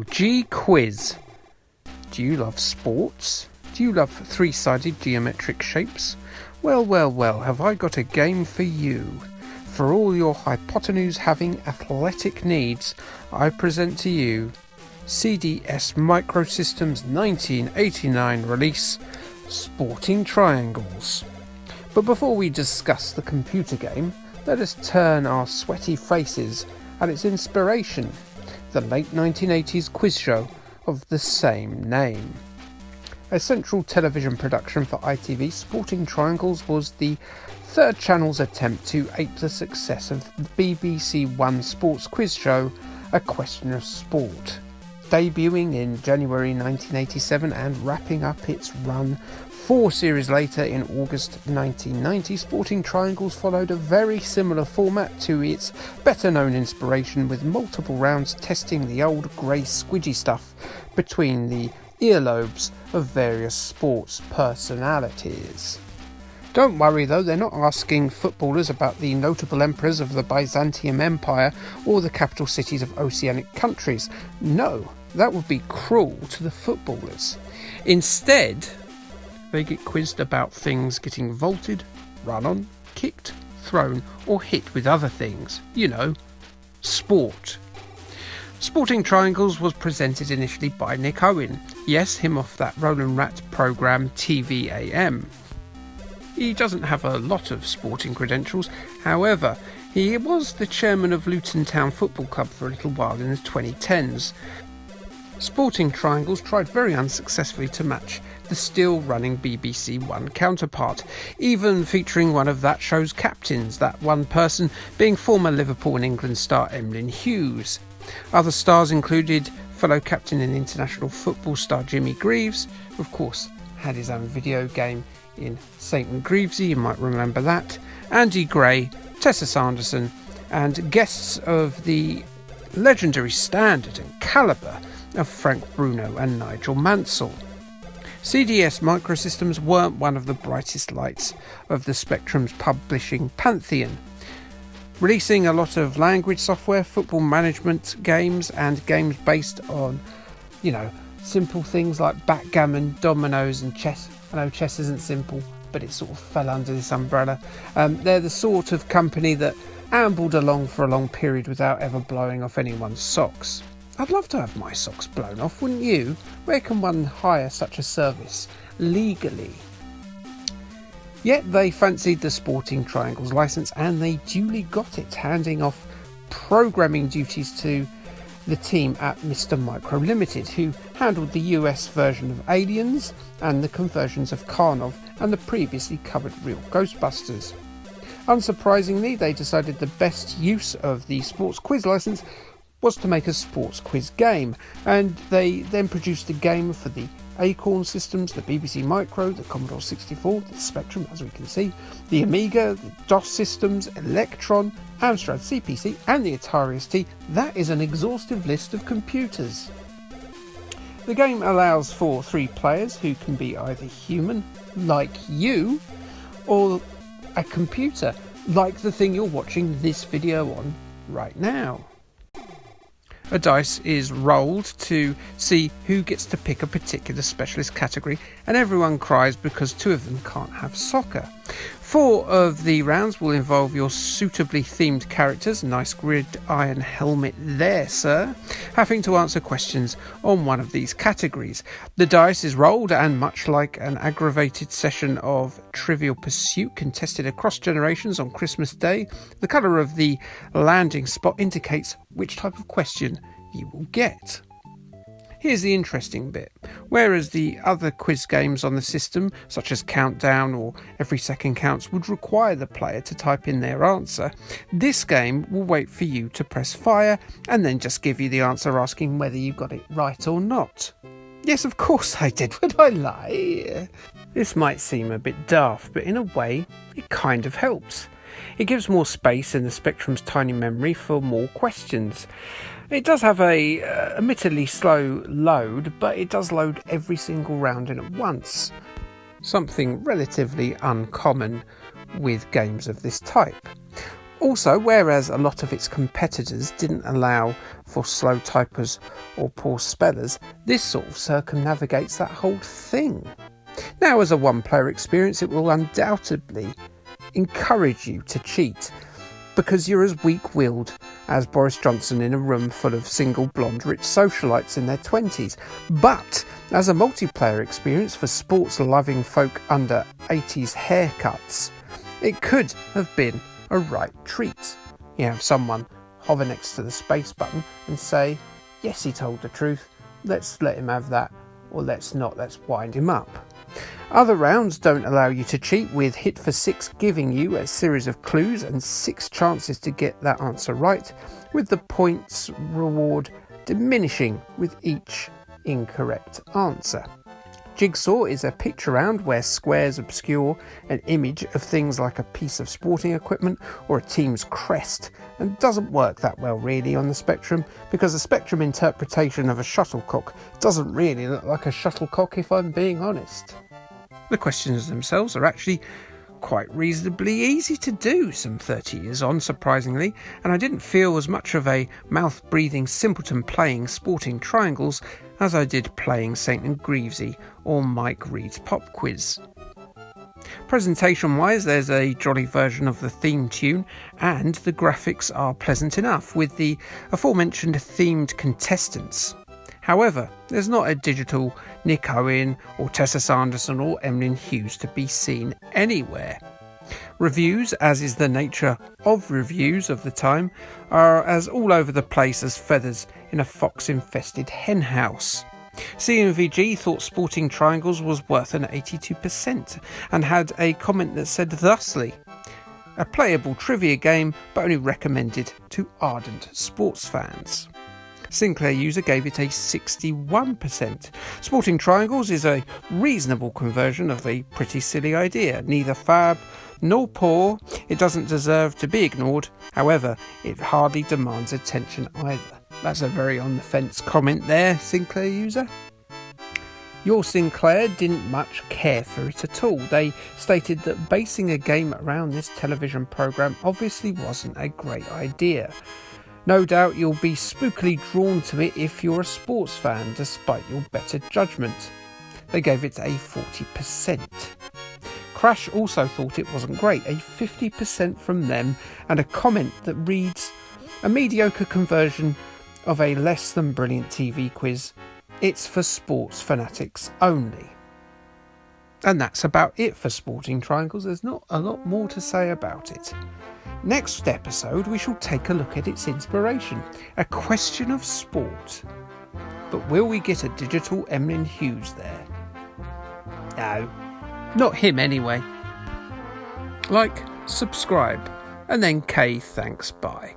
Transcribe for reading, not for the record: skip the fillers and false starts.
G quiz. Do you love sports? Do you love three-sided geometric shapes? Well, have I got a game for you. For all your hypotenuse-having athletic needs, I present to you CDS Microsystems 1989 release, Sporting Triangles. But before we discuss the computer game, let us turn our sweaty faces at its inspiration, the late 1980s quiz show of the same name. A central television production for ITV, Sporting Triangles was the third channel's attempt to ape the success of the BBC One sports quiz show, A Question of Sport. Debuting in January 1987 and wrapping up its run 4 series later in August 1990, Sporting Triangles followed a very similar format to its better-known inspiration, with multiple rounds testing the old grey squidgy stuff between the earlobes of various sports personalities. Don't worry though, they're not asking footballers about the notable emperors of the Byzantium Empire or the capital cities of oceanic countries. No, that would be cruel to the footballers. Instead, they get quizzed about things getting vaulted, run on, kicked, thrown or hit with other things. You know, sport. Sporting Triangles was presented initially by Nick Owen. Yes, him off that Roland Rat programme TVAM. He doesn't have a lot of sporting credentials, however, he was the chairman of Luton Town Football Club for a little while in the 2010s. Sporting Triangles tried very unsuccessfully to match the still-running BBC One counterpart, even featuring one of that show's captains, that one person being former Liverpool and England star Emlyn Hughes. Other stars included fellow captain and international football star Jimmy Greaves, who of course had his own video game in St and Greavesy, you might remember that, Andy Gray, Tessa Sanderson, and guests of the legendary standard and calibre of Frank Bruno and Nigel Mansell. CDS Microsystems weren't one of the brightest lights of the Spectrum's publishing pantheon, releasing a lot of language software, football management games, and games based on, simple things like backgammon, dominoes and chess. I know chess isn't simple, but it sort of fell under this umbrella. They're the sort of company that ambled along for a long period without ever blowing off anyone's socks. I'd love to have my socks blown off, wouldn't you? Where can one hire such a service legally? Yet they fancied the Sporting Triangles licence and they duly got it, handing off programming duties to the team at Mr. Micro Limited, who handled the US version of Aliens and the conversions of Karnov and the previously covered Real Ghostbusters. Unsurprisingly, they decided the best use of the sports quiz licence was to make a sports quiz game, and they then produced a game for the Acorn systems, the BBC Micro, the Commodore 64, the Spectrum, as we can see, the Amiga, the DOS systems, Electron, Amstrad CPC, and the Atari ST. That is an exhaustive list of computers. The game allows for 3 players who can be either human, like you, or a computer, like the thing you're watching this video on right now. A dice is rolled to see who gets to pick a particular specialist category, and everyone cries because 2 of them can't have soccer. 4 of the rounds will involve your suitably themed characters, nice gridiron helmet there sir, having to answer questions on one of these categories. The dice is rolled and, much like an aggravated session of Trivial Pursuit contested across generations on Christmas Day, the colour of the landing spot indicates which type of question you will get. Here's the interesting bit. Whereas the other quiz games on the system, such as Countdown or Every Second Counts, would require the player to type in their answer, this game will wait for you to press fire and then just give you the answer, asking whether you got it right or not. Yes, of course I did. Would I lie? This might seem a bit daft, but in a way, it kind of helps. It gives more space in the Spectrum's tiny memory for more questions. It does have a admittedly slow load, but it does load every single round in at once. Something relatively uncommon with games of this type. Also, whereas a lot of its competitors didn't allow for slow typers or poor spellers, this sort of circumnavigates that whole thing. Now, as a one-player experience, it will undoubtedly encourage you to cheat, because you're as weak-willed as Boris Johnson in a room full of single blonde rich socialites in their 20s. But as a multiplayer experience for sports-loving folk under 80s haircuts, it could have been a right treat. You have someone hover next to the space button and say, yes, he told the truth, let's let him have that, or let's not, let's wind him up. Other rounds don't allow you to cheat, with Hit for 6 giving you a series of clues and 6 chances to get that answer right, with the points reward diminishing with each incorrect answer. Jigsaw is a picture round where squares obscure an image of things like a piece of sporting equipment or a team's crest, and doesn't work that well really on the Spectrum, because the Spectrum interpretation of a shuttlecock doesn't really look like a shuttlecock, if I'm being honest. The questions themselves are actually quite reasonably easy to do some 30 years on, surprisingly, and I didn't feel as much of a mouth-breathing simpleton playing Sporting Triangles as I did playing St and Greavesy or Mike Reed's Pop Quiz. Presentation-wise, there's a jolly version of the theme tune, and the graphics are pleasant enough, with the aforementioned themed contestants. However, there's not a digital Nick Owen or Tessa Sanderson or Emlyn Hughes to be seen anywhere. Reviews, as is the nature of reviews of the time, are as all over the place as feathers in a fox-infested henhouse. CMVG thought Sporting Triangles was worth an 82% and had a comment that said thusly: a playable trivia game, but only recommended to ardent sports fans. Sinclair user gave it a 61%. Sporting Triangles is a reasonable conversion of a pretty silly idea. Neither fab nor poor, it doesn't deserve to be ignored. However, it hardly demands attention either. That's a very on-the-fence comment there, Sinclair user. Your Sinclair didn't much care for it at all. They stated that basing a game around this television programme obviously wasn't a great idea. No doubt you'll be spookily drawn to it if you're a sports fan, despite your better judgment. They gave it a 40%. Crash also thought it wasn't great, a 50% from them, and a comment that reads, a mediocre conversion of a less than brilliant TV quiz. It's for sports fanatics only. And that's about it for Sporting Triangles. There's not a lot more to say about it. Next episode, we shall take a look at its inspiration, A Question of Sport. But will we get a digital Emlyn Hughes there? No, not him anyway. Like, subscribe, and then K thanks bye.